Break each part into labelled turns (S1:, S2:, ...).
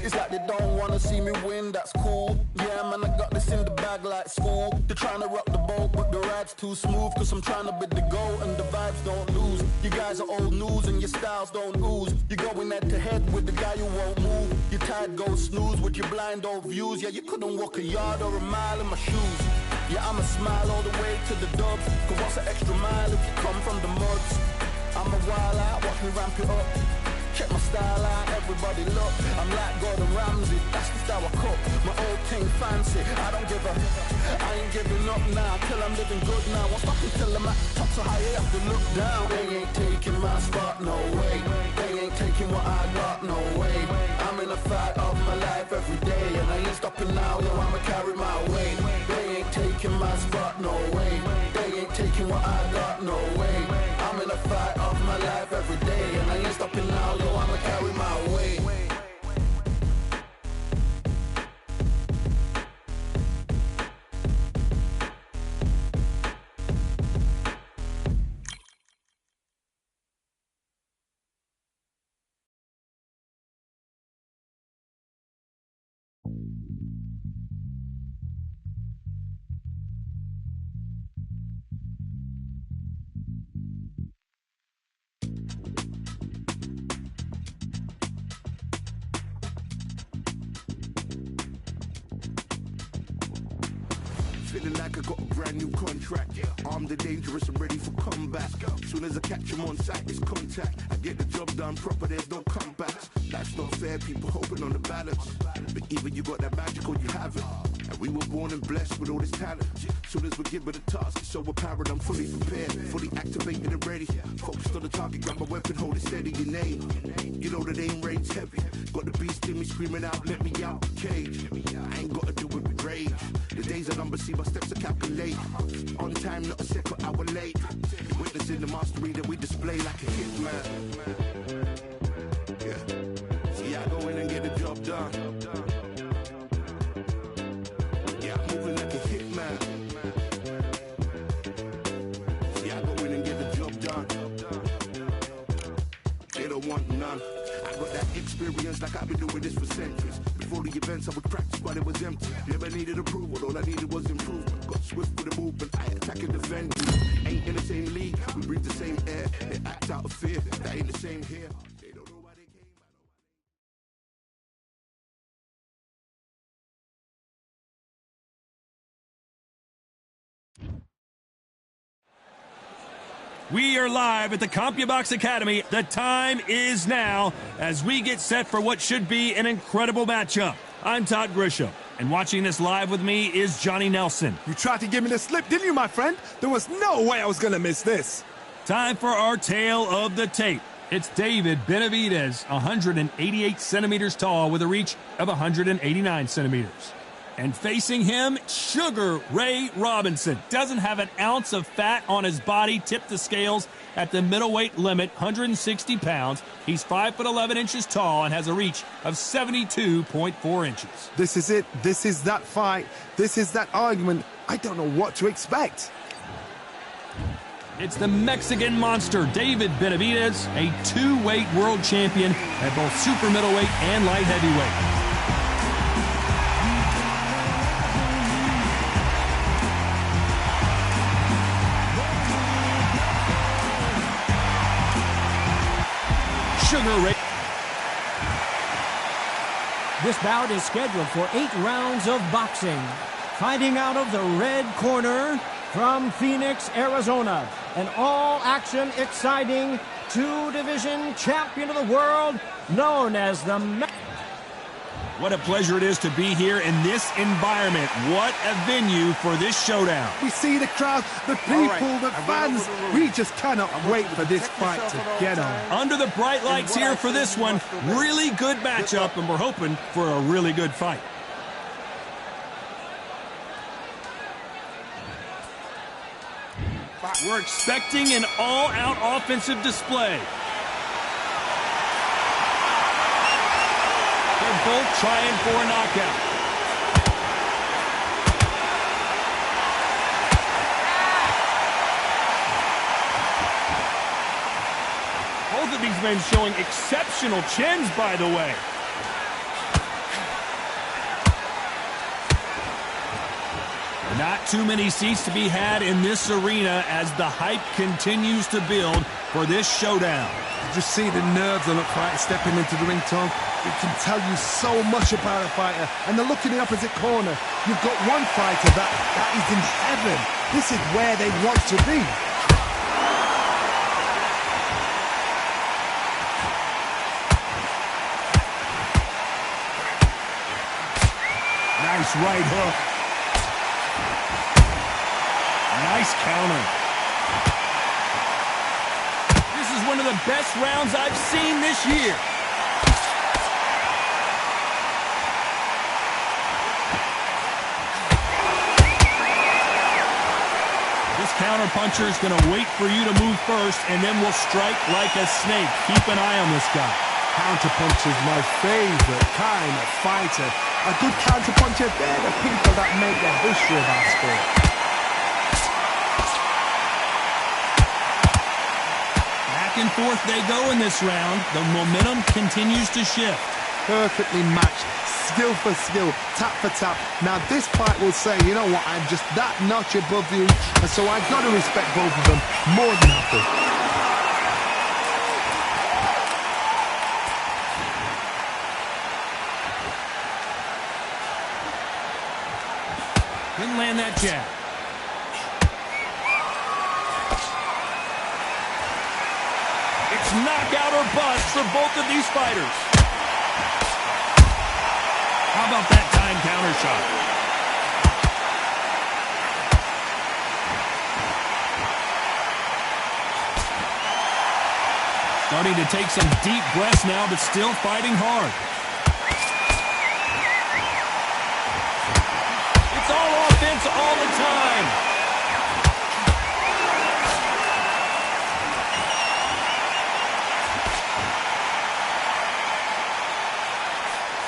S1: It's like they don't wanna see me win, that's cool. Yeah, man, I got this in the bag like school. They're trying to rock the boat, but the ride's too smooth. Cause I'm trying to bid the goal and the vibes don't lose. You guys are old news and your styles don't ooze. You're going head to head with the guy who won't move. Your tide goes snooze with your blind old views. Yeah, you couldn't walk a yard or a mile in my shoes. Yeah, I'ma smile all the way to the dubs. Cause what's an extra mile if you come from the muds? I'm a wild out, watch me ramp it up. Check my style out, everybody look. I'm like Gordon Ramsay, that's the style I cook. My old thing fancy, I don't give a. I ain't giving up now, till I'm living good now. Won't stop until I'm at the top, so high you have to look down. They ain't taking my spot, no way. They ain't taking what I got, no way. I'm in a fight of my life every day, and I ain't stopping now, yo, I'ma carry my weight. They ain't taking my spot, no way. They ain't taking what I got, no way. I'm in a fight of my life every day, and I ain't stopping now, yo, I'ma carry my weight.
S2: Feeling like I got a brand new contract. Armed and dangerous and ready for comeback. Soon as I catch him on sight, it's contact. I get the job done proper, there's no comebacks. Life's not fair, people hoping on the balance. But either you got that magic or you haven't. And we were born and blessed with all this talent. Soon as we're given a task, it's so apparent I'm fully prepared, fully activated and ready. Focused on the target, grab my weapon, hold it steady, your name. You know the aim rain's heavy. Got the beast in me screaming out, let me out the cage. I ain't gotta do it with rage. The days are numbered, see my steps are calculate. On time, not a second hour late. Witnessing the mastery that we display like a hitman. Yeah. See, I go in and get the job done. Yeah, I'm moving like a hitman. See, I go in and get the job done. They don't want none. I got that experience like I've been doing this for centuries. Before the events I would practice while it was empty. Never needed approval, all I needed was improvement. Got swift with the movement, I attack and defend. Ain't in the same league, we breathe the same air. They act out of fear, that ain't the same here. They don't know why they came.
S3: We are live at the CompuBox Academy. The time is now as we get set for what should be an incredible matchup. I'm Todd Grisham, and watching this live with me is Johnny Nelson.
S4: You tried to give me the slip, didn't you, my friend? There was no way I was going to miss this.
S3: Time for our tale of the tape. It's David Benavidez, 188 centimeters tall with a reach of 189 centimeters. And facing him, Sugar Ray Robinson. Doesn't have an ounce of fat on his body. Tipped the scales at the middleweight limit, 160 pounds. He's 5'11" inches tall and has a reach of 72.4 inches.
S4: This is it. This is that fight. This is that argument. I don't know what to expect.
S3: It's the Mexican monster, David Benavidez, a two-weight world champion at both super middleweight and light heavyweight. Sugar Ray.
S5: This bout is scheduled for 8 rounds of boxing. Fighting out of the red corner from Phoenix, Arizona, an all-action, exciting two-division champion of the world known as the...
S3: What a pleasure it is to be here in this environment. What a venue for this showdown.
S4: We see the crowd, the people, the fans. We just cannot wait for this fight to get on.
S3: Under the bright lights here for this one. Really good matchup, and we're hoping for a really good fight. We're expecting an all-out offensive display. They're both trying for a knockout. Both of these men showing exceptional chins, by the way. Not too many seats to be had in this arena as the hype continues to build for this showdown.
S4: You just see the nerves on a fighter stepping into the ring, Tom. It can tell you so much about a fighter. And the look in the opposite corner. You've got one fighter that is in heaven. This is where they want to be.
S3: Nice right hook. Nice counter. This is one of the best rounds I've seen this year. This counterpuncher is going to wait for you to move first and then will strike like a snake. Keep an eye on this guy.
S4: Counterpuncher is my favorite kind of fighter. A good counterpuncher, they're the people that make the history of our sport.
S3: Back and forth they go in this round. The momentum continues to shift.
S4: Perfectly matched, skill for skill, tap for tap. Now this fight will say, you know what, I'm just that notch above you, and so I've got to respect both of them more than happy.
S3: Didn't land that jab. It's knockout or bust for both of these fighters. How about that time counter shot? Starting to take some deep breaths now, but still fighting hard. It's all offense all the time.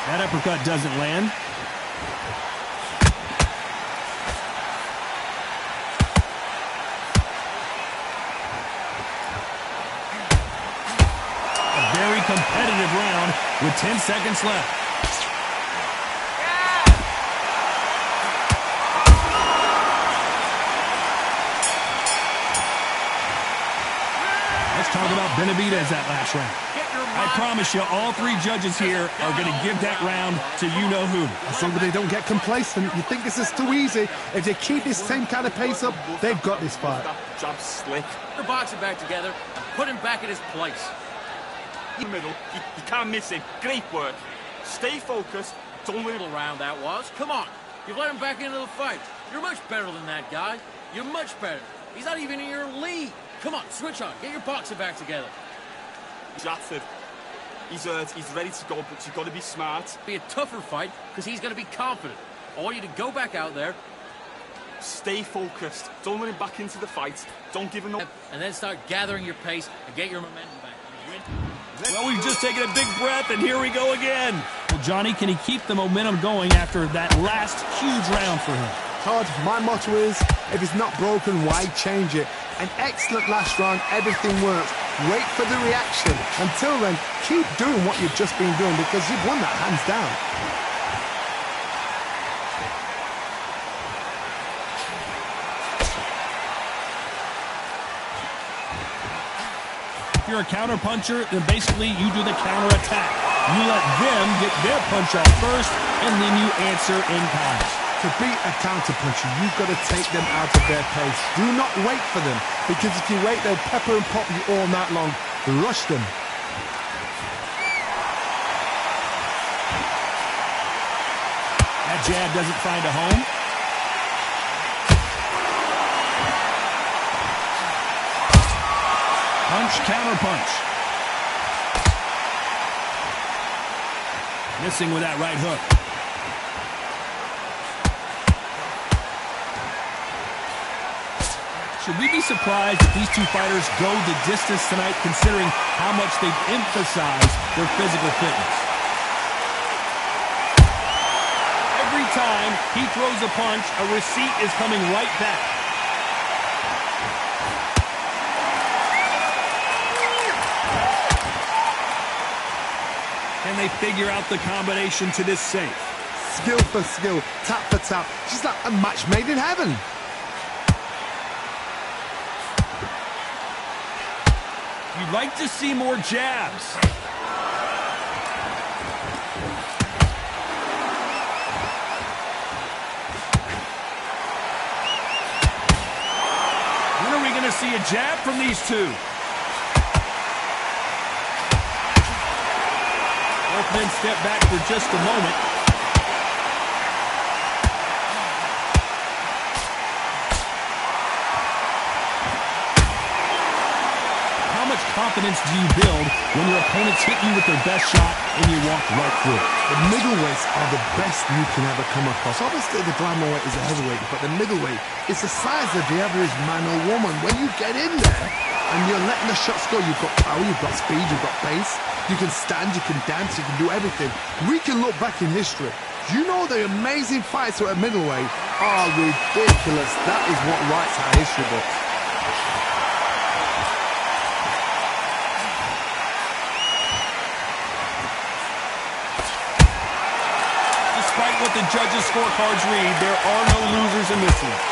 S3: That uppercut doesn't land. A very competitive round with 10 seconds left. Let's talk about Benavidez that last round. I promise you, all three judges here are going to give that round to you-know-who.
S4: As long as they don't get complacent, you think this is too easy. If they keep this same kind of pace up, they've got this fight.
S6: Job slick.
S7: They're boxing back together. Put him back in his place.
S6: In the middle, you can't miss him. Great work. Stay focused. Don't let
S7: Little round that was. Come on. You've let him back into the fight. You're much better than that guy. You're much better. He's not even in your league. Come on, switch on. Get your boxing back together.
S6: Shattered. He's ready to go, but you've got to be smart.
S7: Be a tougher fight because he's going to be confident. I want you to go back out there.
S6: Stay focused. Don't let him back into the fight. Don't give him no...
S7: And then start gathering your pace and get your momentum back.
S3: Well, we've just taken a big breath, and here we go again. Well, Johnny, can he keep the momentum going after that last huge round for him?
S4: Todd, my motto is, if it's not broken, why change it? An excellent last round, everything works. Wait for the reaction. Until then, keep doing what you've just been doing because you've won that hands down.
S3: If you're a counter-puncher, then basically you do the counter-attack. You let them get their punch off first, and then you answer in kind.
S4: To beat a counter-puncher, you've got to take them out of their pace. Do not wait for them, because if you wait, they'll pepper and pop you all night long. Rush them.
S3: That jab doesn't find a home. Punch, counter punch. Missing with that right hook. Should we be surprised if these two fighters go the distance tonight, considering how much they've emphasized their physical fitness? Every time he throws a punch, a receipt is coming right back. Can they figure out the combination to this safe?
S4: skill for skill, tap for tap. She's like a match made in heaven.
S3: You'd like to see more jabs. When are we going to see a jab from these two? Both men step back for just a moment. How much confidence do you build when your opponents hit you with their best shot and you walk right through it?
S4: The middleweights are the best you can ever come across. Obviously, the glamour is a heavyweight, but the middleweight is the size of the average man or woman. When you get in there and you're letting the shots go, you've got power, you've got speed, you've got pace. You can stand, you can dance, you can do everything. We can look back in history. You know the amazing fights at middleweight are ridiculous. That is what writes our history books.
S3: Despite what the judges' scorecards read, there are no losers in this one.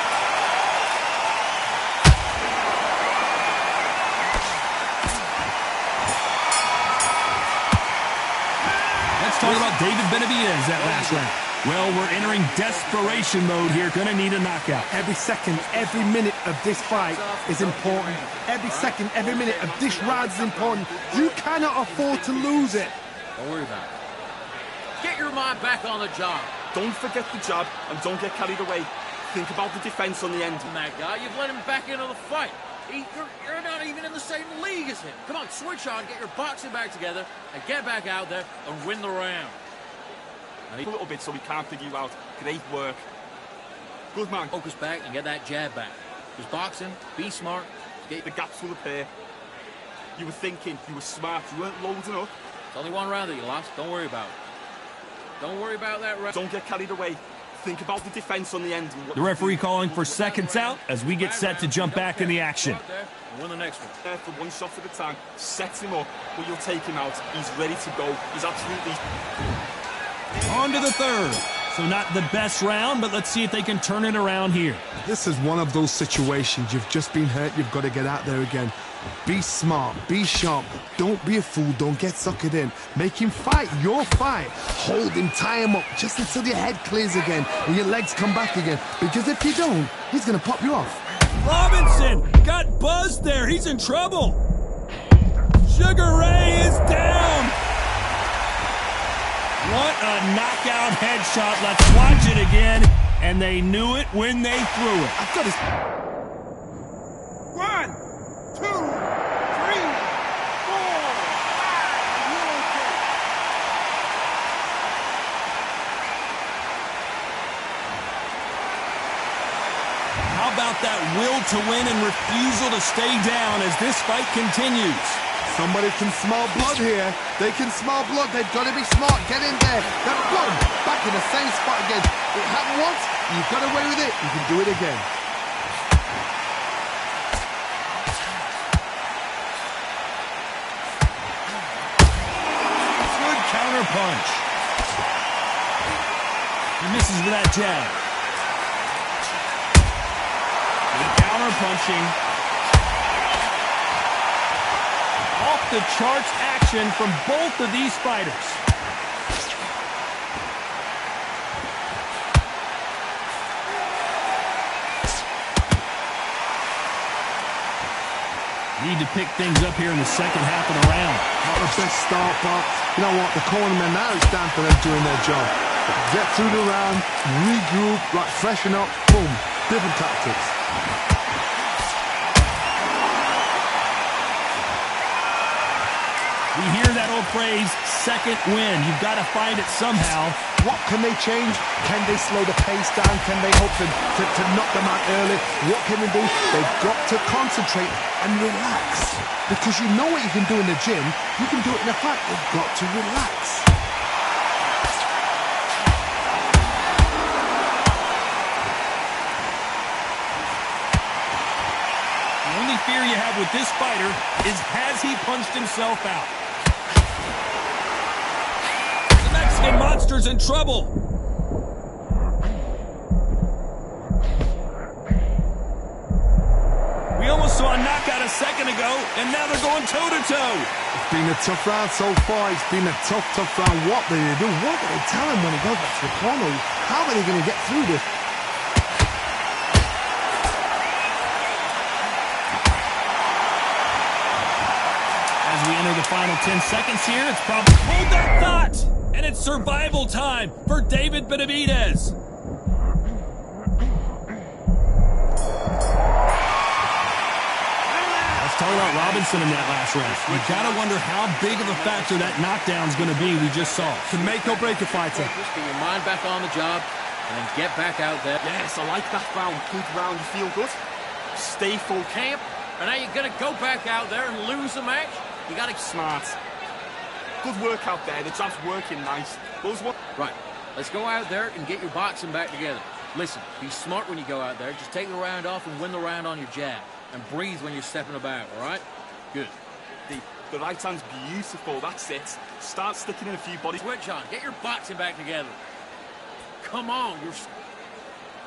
S3: Talk about David Benavidez that last round. Well, we're entering desperation mode here. Gonna need a knockout.
S4: Every second, every minute of this fight is important. Every second, every minute of this round is important. You cannot afford to lose it.
S7: Don't worry about it. Get your mind back on the job.
S6: Don't forget the jab and don't get carried away. Think about the defense on the end.
S7: And that guy, you've let him back into the fight. You're not even in the same league as him. Come on, switch on, get your boxing back together, and get back out there and win the round.
S6: A little bit so we can't figure you out. Great work. Good man.
S7: Focus back and get that jab back. Just boxing, be smart.
S6: Get the gaps full of pair. You were thinking, you were smart, you weren't loading up.
S7: It's only one round that you lost. Don't worry about it. Don't worry about that round.
S6: Don't get carried away. Think about the defense on the end.
S3: The referee calling for seconds out as we get set to jump back in the action.
S7: Win the next one.
S6: There for one shot at a time. Sets him up, but you'll take him out. He's ready to go. He's absolutely...
S3: On to the third. So not the best round, but let's see if they can turn it around here.
S4: This is one of those situations. You've just been hurt. You've got to get out there again. Be smart. Be sharp. Don't be a fool. Don't get suckered in. Make him fight your fight. Hold him. Tie him up just until your head clears again and your legs come back again. Because if you don't, he's going to pop you off.
S3: Robinson got buzzed there. He's in trouble. Sugar Ray is down. What a knockout headshot. Let's watch it again. And they knew it when they threw it.
S4: I've got his...
S6: 1, 2, 3, 4, 5.
S3: How about that will to win and refusal to stay down as this fight continues?
S4: Somebody can smell blood here. They can smell blood. They've got to be smart. Get in there. Then boom, back in the same spot again. It happened once. You got away with it. You can do it again.
S3: Good counter punch. He misses with that jab. Good counter punching. Off the charts action from both of these fighters. Need to pick things up here in the second half of the round.
S4: Not the best start, but you know what? The cornermen, now it's down for them doing their job. Get through the round, regroup, like freshen up, boom. Different tactics.
S3: We hear that old phrase, second win. You've got to find it somehow.
S4: What can they change? Can they slow the pace down? Can they hope to knock them out early? What can they do? They've got to concentrate and relax. Because you know what you can do in the gym. You can do it in a fight. They've got to relax.
S3: The only fear you have with this fighter is, has he punched himself out? The Mexican monster's in trouble. We almost saw a knockout a second ago, and now they're going toe-to-toe.
S4: It's been a tough round so far. It's been a tough round. What do they do? What do they tell him when he goes back to the corner? How are they going to get through this?
S3: As we enter the final 10 seconds here, it's probably... Hold that thought! And it's survival time for David Benavidez. Talk about Robinson in that last round. You gotta wonder how big of a factor that knockdown's gonna be we just saw.
S4: Can make or break a fighter.
S7: Just get your mind back on the job and then get back out there.
S6: Yes, I like that round. Good round. You feel good? Stay full
S7: Camp, and now you're gonna go back out there and lose the match? You gotta...
S6: Smart. Good work out there. The jab's working nice. Those one...
S7: Right. Let's go out there and get your boxing back together. Listen, be smart when you go out there. Just take the round off and win the round on your jab. And breathe when you're stepping about, all right? Good.
S6: The right hand's beautiful, that's it. Start sticking in a few bodies.
S7: Switch on. Get your boxing back together. Come on, you're...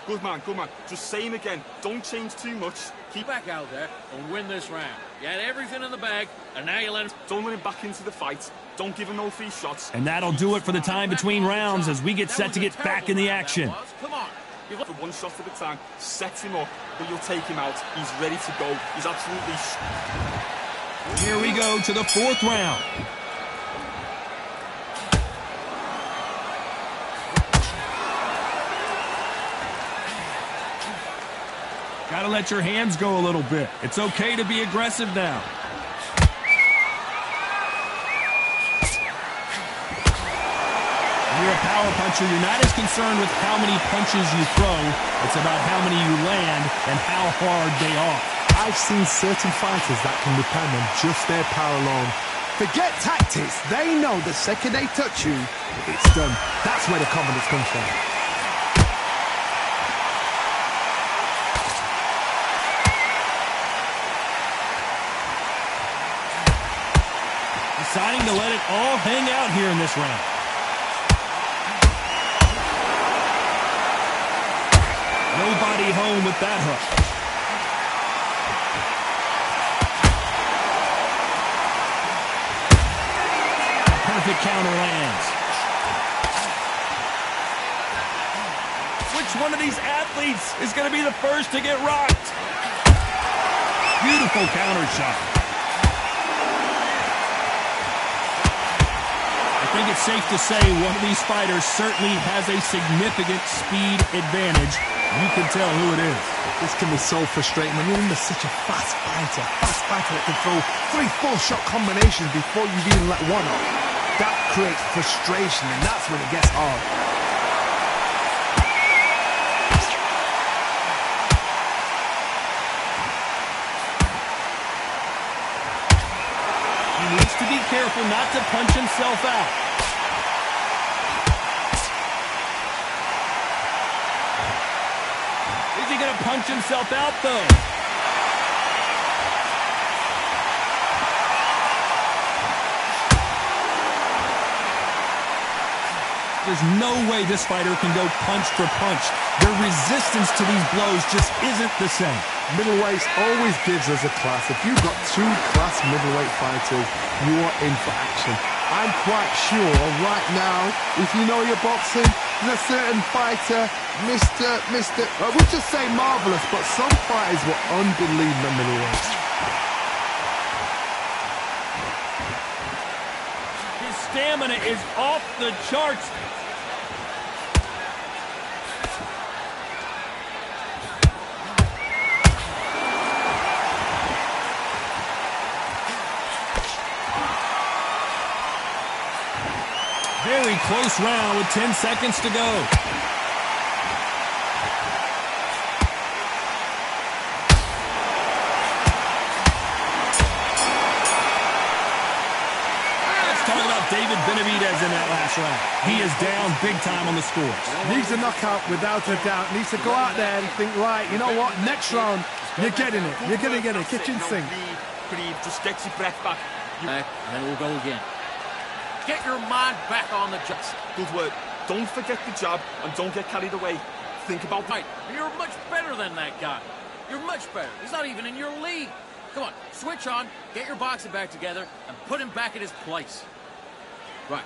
S6: Good man, good man. Just same again. Don't change too much.
S7: Keep back out there and win this round. You had everything in the bag, and now you let him...
S6: Don't let him back into the fight. Don't give him no free shots.
S3: And that'll do it for the time between rounds as we get set to get back in the action.
S7: Come on.
S6: For one shot at a time, set him up, but you'll take him out. He's ready to go. He's absolutely...
S3: Here we go to the fourth round. Gotta let your hands go a little bit. It's okay to be aggressive now. You're a power puncher, you're not as concerned with how many punches you throw. It's about how many you land and how hard they are.
S4: I've seen certain fighters that can depend on just their power alone. Forget tactics. They know the second they touch you, it's done. That's where the confidence comes from.
S3: Deciding to let it all hang out here in this round. Nobody home with that hook. Perfect counter lands. Which one of these athletes is going to be the first to get rocked? Beautiful counter shot. I think it's safe to say one of these fighters certainly has a significant speed advantage. You can tell who it is.
S4: This can be so frustrating when you're under such a fast fighter that can throw 3 full-shot combinations before you've even let one off. That creates frustration, and that's when it gets hard.
S3: He needs to be careful not to punch himself out. Is he going to punch himself out, though? There's no way this fighter can go punch for punch. Their resistance to these blows just isn't the same.
S4: Middleweight always gives us a class. If you've got 2 class middleweight fighters, you are in for action. I'm quite sure right now, if you know your boxing, there's a certain fighter, I would just say marvelous, but some fighters were unbelievable middleweight.
S3: His stamina is off the charts. Very close round with 10 seconds to go. David Benavidez in that last round. He is down big time on the scores.
S4: Needs a knockout without a doubt. Needs to go out there and think, right, you know what, next round, you're getting it. You're going to get it. Kitchen sink.
S6: Breathe, just get your breath back.
S7: Back, and then we'll go again. Get your mind back on the job.
S6: Good work. Don't forget the jab and don't get carried away. Think about...
S7: Right, you're much better than that guy. You're much better. He's not even in your league. Come on, switch on, get your boxing back together, and put him back in his place. Right.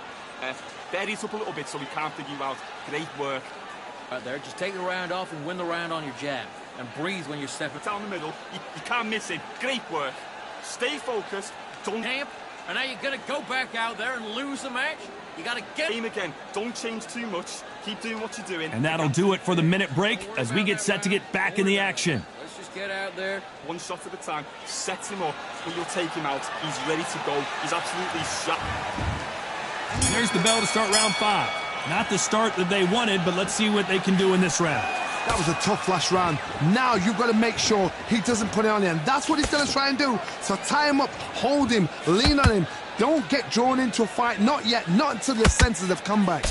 S6: Bury it up a little bit so we can't figure you out. Great work.
S7: Right there, just take the round off and win the round on your jab. And breathe when you're stepping
S6: down the middle. You can't miss it. Great work. Stay focused. Don't
S7: camp. And now you're going to go back out there and lose the match? You got to get
S6: aim again. Don't change too much. Keep doing what you're doing.
S3: And that'll do it for the minute break as we get set to get back in the action.
S7: Let's just get out there.
S6: One shot at a time. Set him up. When you'll take him out. He's ready to go. He's absolutely shot.
S3: There's the bell to start round 5. Not the start that they wanted, but let's see what they can do in this round.
S4: That was a tough last round. Now you've got to make sure he doesn't put it on you, and that's what he's going to try and do. So tie him up, hold him, lean on him. Don't get drawn into a fight. Not yet. Not until your senses have come back.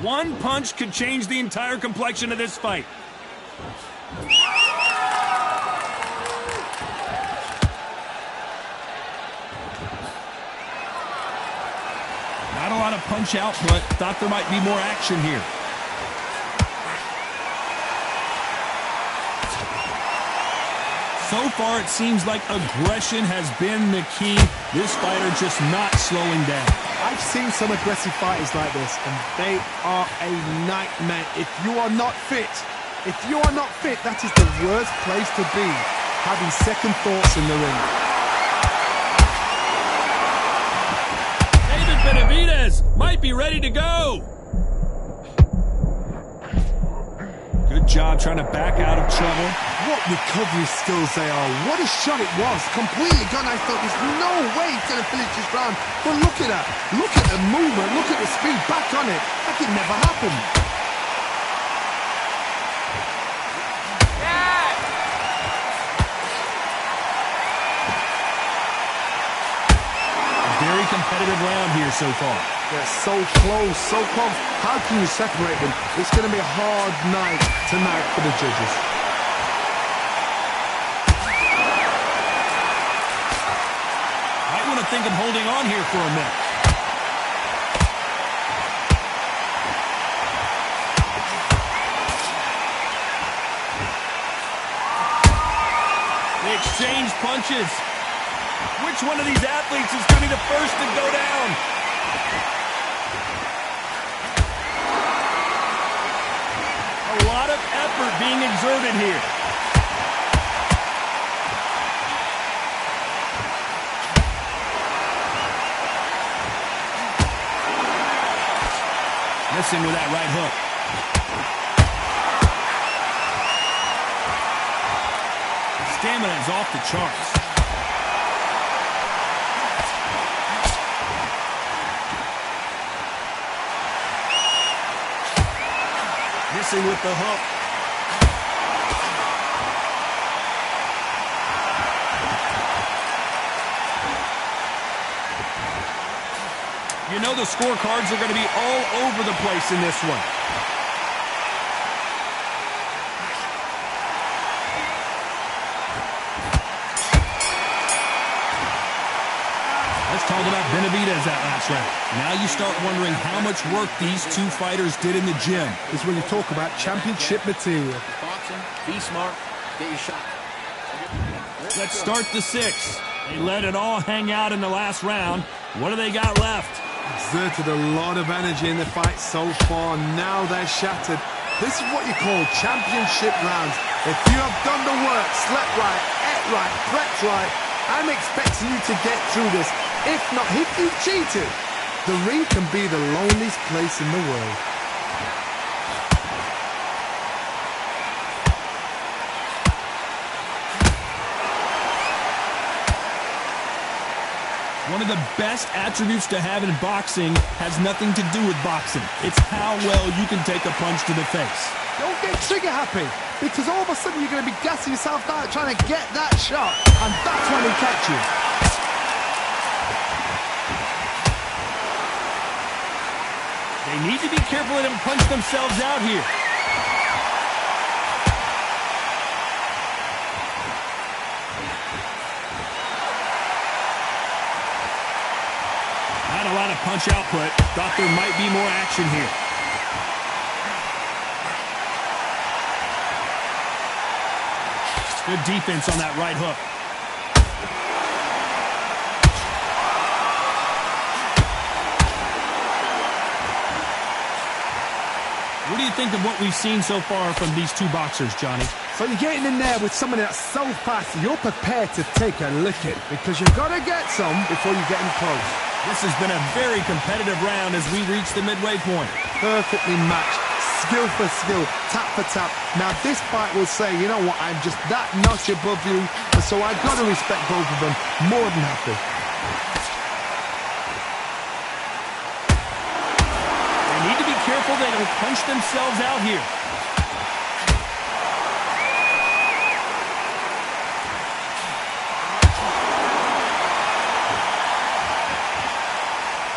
S3: One punch could change the entire complexion of this fight. Not a lot of punch output. Thought there might be more action here. So far, it seems like aggression has been the key. This fighter just not slowing down.
S4: I've seen some aggressive fighters like this, and they are a nightmare. If you are not fit, that is the worst place to be, having second thoughts in the ring.
S3: Benavidez might be ready to go. Good job trying to back out of trouble.
S4: What recovery skills they are. What a shot it was. Completely gone. I thought there's no way he's going to finish this round. But look at that. Look at the movement. Look at the speed. Back on it. Like it never happened.
S3: Very competitive round here so far.
S4: They're so close, so close. How can you separate them? It's going to be a hard night tonight for the judges.
S3: Might want to think of holding on here for a minute. They exchange punches. Which one of these athletes is going to be the first to go down? A lot of effort being exerted here. Missing with that right hook. Stamina is off the charts. Missing with the hook. You know the scorecards are going to be all over the place in this one. Let's talk about Benavidez that last round. Now you start wondering how much work these two fighters did in the gym.
S4: This is when you talk about championship material.
S7: Boxing, be smart, get your shot.
S3: Let's start the 6. They let it all hang out in the last round. What do they got left?
S4: Exerted a lot of energy in the fight so far. Now they're shattered. This is what you call championship rounds. If you have done the work, slept right, ate right, prepped right, I'm expecting you to get through this. If not, if you cheated, the ring can be the loneliest place in the world.
S3: One of the best attributes to have in boxing has nothing to do with boxing. It's how well you can take a punch to the face.
S4: Don't get trigger happy, because all of a sudden you're going to be gassing yourself out trying to get that shot, and that's when he catch you.
S3: They need to be careful they don't punch themselves out here. Not a lot of punch output. Thought there might be more action here. Good defense on that right hook. What do you think of what we've seen so far from these two boxers, Johnny?
S4: So you're getting in there with somebody that's so fast, you're prepared to take a licking because you've got to get some before you get in close.
S3: This has been a very competitive round as we reach the midway point.
S4: Perfectly matched, skill for skill, tap for tap. Now this fight will say, you know what, I'm just that notch above you, so I've got to respect both of them more than happy.
S3: They need to be careful they don't punch themselves out here.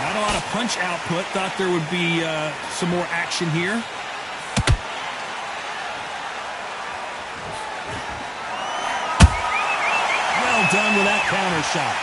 S3: Not a lot of punch output. Thought there would be some more action here. Well done with that counter shot.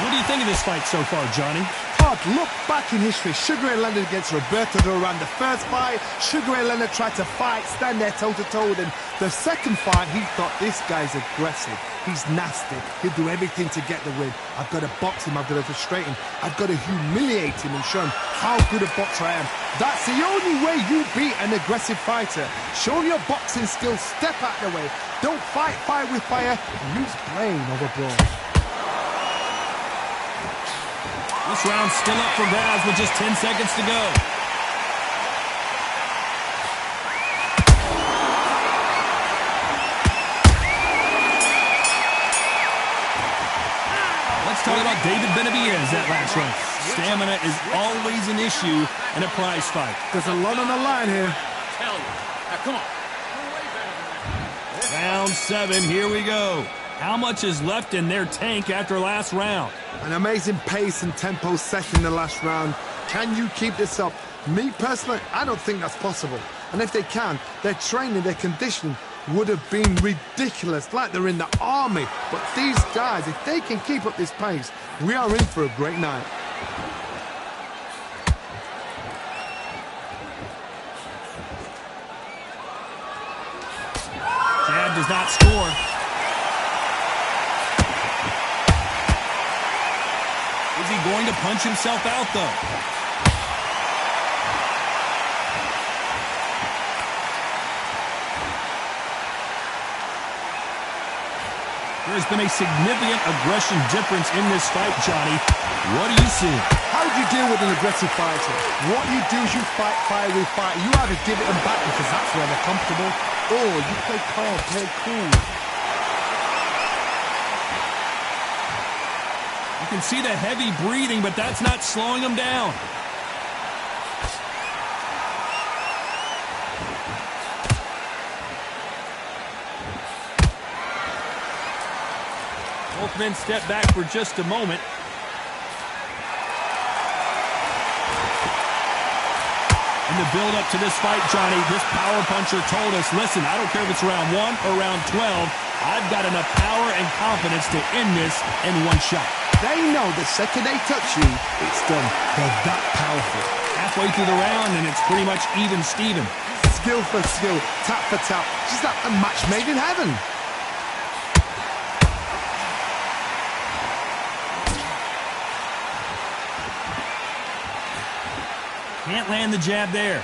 S3: What do you think of this fight so far, Johnny?
S4: Todd, look back in history. Sugar Ray Leonard against Roberto Duran. The first fight, Sugar Ray Leonard tried to fight, stand there toe-to-toe. Then the second fight, he thought, this guy's aggressive. He's nasty. He'll do everything to get the win. I've got to box him. I've got to frustrate him. I've got to humiliate him and show him how good a boxer I am. That's the only way you beat an aggressive fighter. Show your boxing skills. Step out of the way. Don't fight fire with fire. Use brain over brawn.
S3: This round's still up for grabs with just 10 seconds to go. Let's talk about David Benavidez that last round. Stamina is always an issue in a prize fight.
S4: There's a lot on the line here.
S7: Tell you. Now, come on.
S3: Round 7, here we go. How much is left in their tank after last round?
S4: An amazing pace and tempo set in the last round. Can you keep this up? Me personally, I don't think that's possible. And if they can, their training, their conditioning would have been ridiculous, like they're in the army. But these guys, if they can keep up this pace, we are in for a great night.
S3: Jab does not score. Is he going to punch himself out, though? There's been a significant aggression difference in this fight, Johnny. What do you see?
S4: How do you deal with an aggressive fighter? What you do is you fight fire with fire. You either give it them back because that's where they're comfortable, or you play calm, play cool.
S3: You can see the heavy breathing, but that's not slowing him down. Both men step back for just a moment. In the build-up to this fight, Johnny, this power puncher told us, listen, I don't care if it's round 1 or round 12, I've got enough power and confidence to end this in one shot.
S4: They know the second they touch you, it's done. They're that powerful.
S3: Halfway through the round, and it's pretty much even-Steven.
S4: Skill for skill, tap for tap. Just like a match made in heaven.
S3: Can't land the jab there.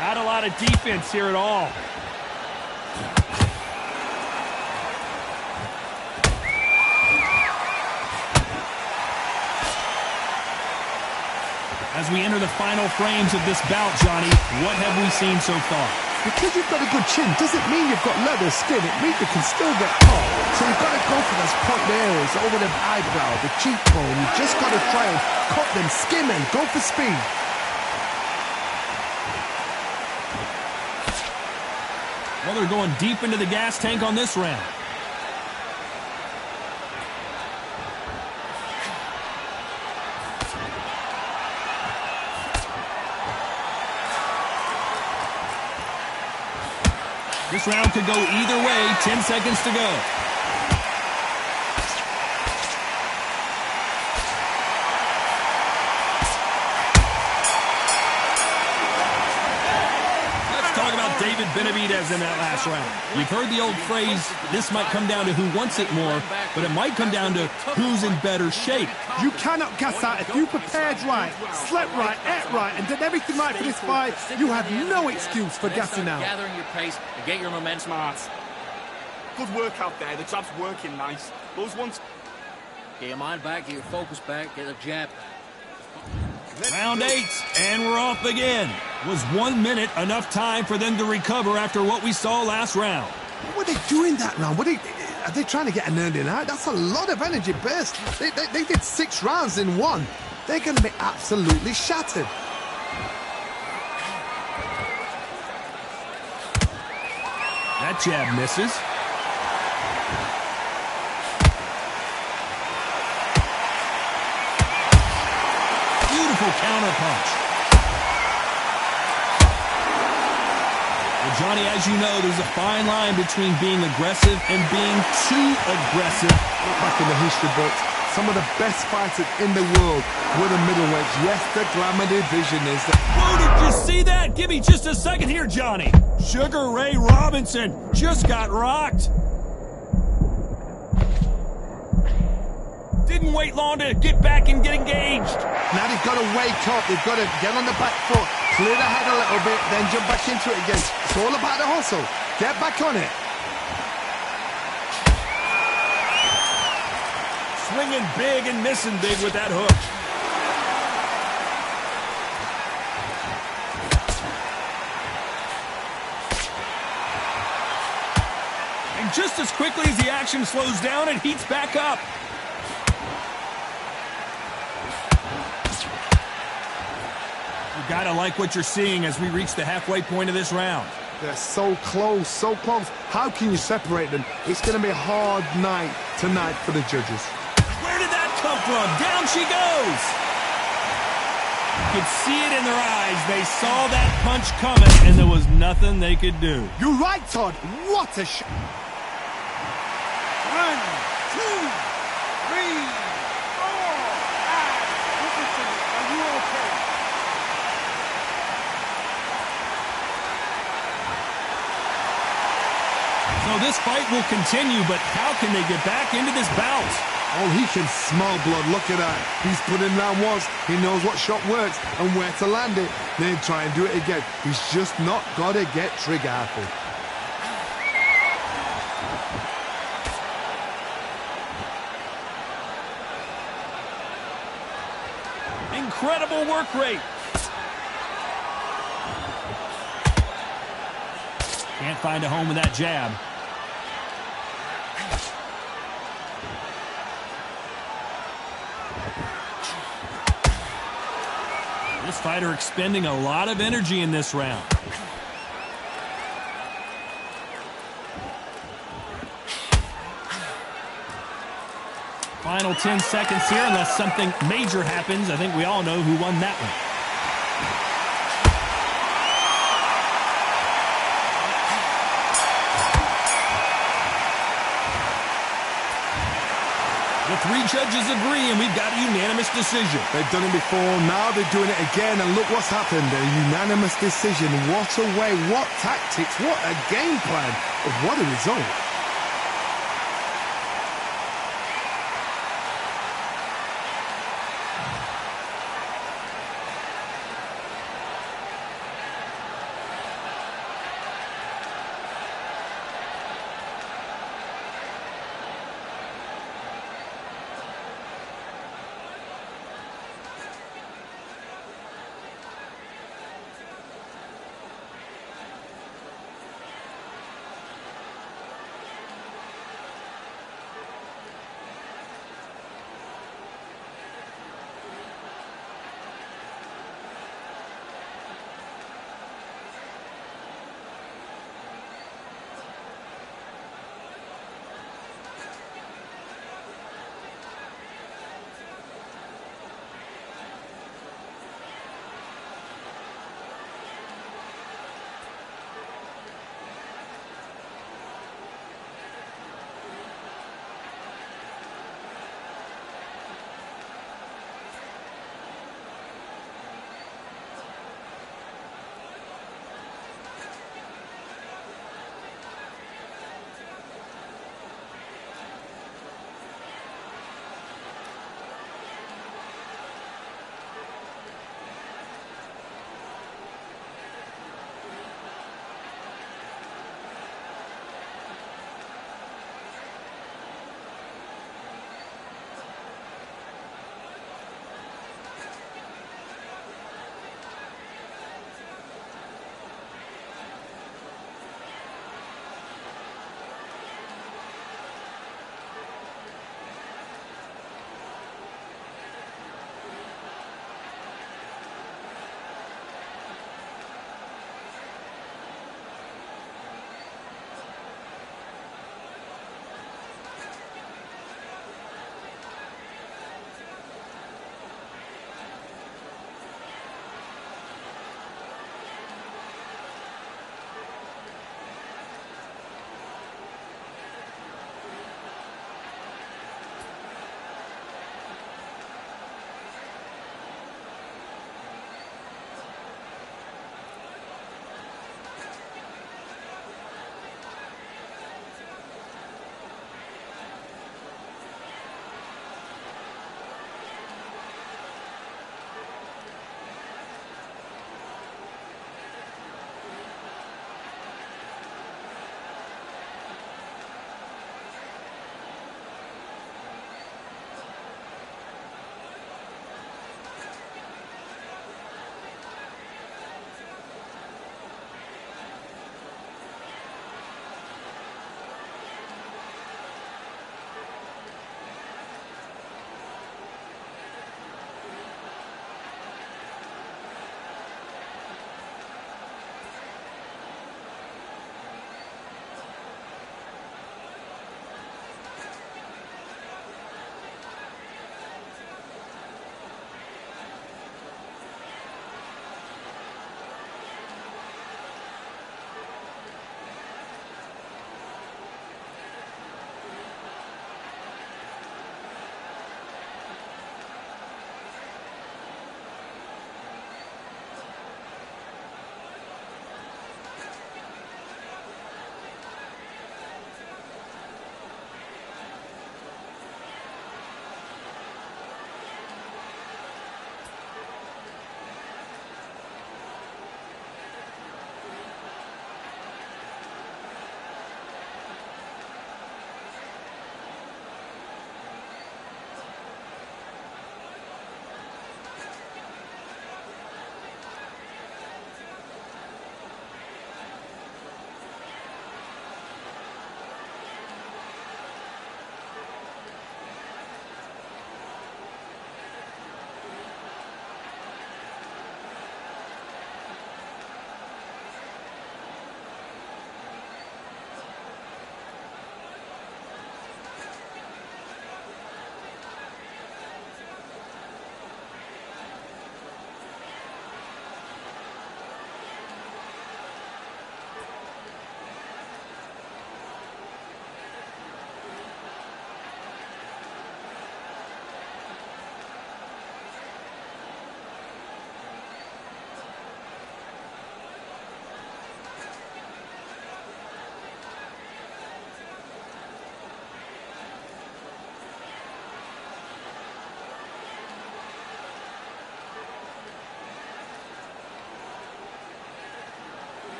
S3: Not a lot of defense here at all. As we enter the final frames of this bout, Johnny, what have we seen so far?
S4: Because you've got a good chin doesn't mean you've got leather skin. It means you can still get caught. So you've got to go for those point areas over the eyebrow, the cheekbone. You've just got to try and cut them, skim them, go for speed.
S3: Well, they're going deep into the gas tank on this round. This round could go either way. 10 seconds to go. David Benavidez in that last round. You've heard the old phrase, this might come down to who wants it more, but it might come down to who's in better shape.
S4: You cannot gas out. If you prepared right, slept right, ate right, and did everything right for this fight, you have no excuse for gassing out.
S7: Gathering your pace and get your momentum.
S6: Smart. Good work out there. The jab's working nice. Those ones...
S7: Get your mind back, get your focus back, get a jab.
S3: Round 8, and we're off again. Was 1 minute enough time for them to recover after what we saw last round?
S4: What were they doing that round? Are they trying to get an earning out? That's a lot of energy burst. They did 6 rounds in one. They're going to be absolutely shattered.
S3: That jab misses. Beautiful counter punch. Well, Johnny, as you know, there's a fine line between being aggressive and being too aggressive.
S4: Look back in the history books, some of the best fighters in the world were the middleweights. Yes, the glamour division is the...
S3: Whoa, did you see that? Give me just a second here, Johnny. Sugar Ray Robinson just got rocked. Didn't wait long to get back and get engaged.
S4: Now they've got to wake up. They've got to get on the back foot, clear the head a little bit, then jump back into it again. It's all about the hustle. Get back on it.
S3: Swinging big and missing big with that hook. And just as quickly as the action slows down, it heats back up. You gotta like what you're seeing as we reach the halfway point of this round.
S4: They're so close, so close. How can you separate them? It's going to be a hard night tonight for the judges.
S3: Where did that come from? Down she goes! You could see it in their eyes. They saw that punch coming, and there was nothing they could do.
S4: You're right, Todd. What a shot.
S8: 1, 2, 3, 4, 5. Listen to me. Are you okay?
S3: So this fight will continue, but how can they get back into this bout?
S4: Oh, he can smell blood. Look at that. He's put in round once. He knows what shot works and where to land it. Then try and do it again. He's just not got to get trigger happy.
S3: Incredible work rate. Can't find a home with that jab. This fighter expending a lot of energy in this round. Final 10 seconds here, unless something major happens. I think we all know who won that one. The 3 judges agree, and we've got a unanimous decision.
S4: They've done it before, now they're doing it again, and look what's happened. A unanimous decision. What a way, what tactics, what a game plan. What a result.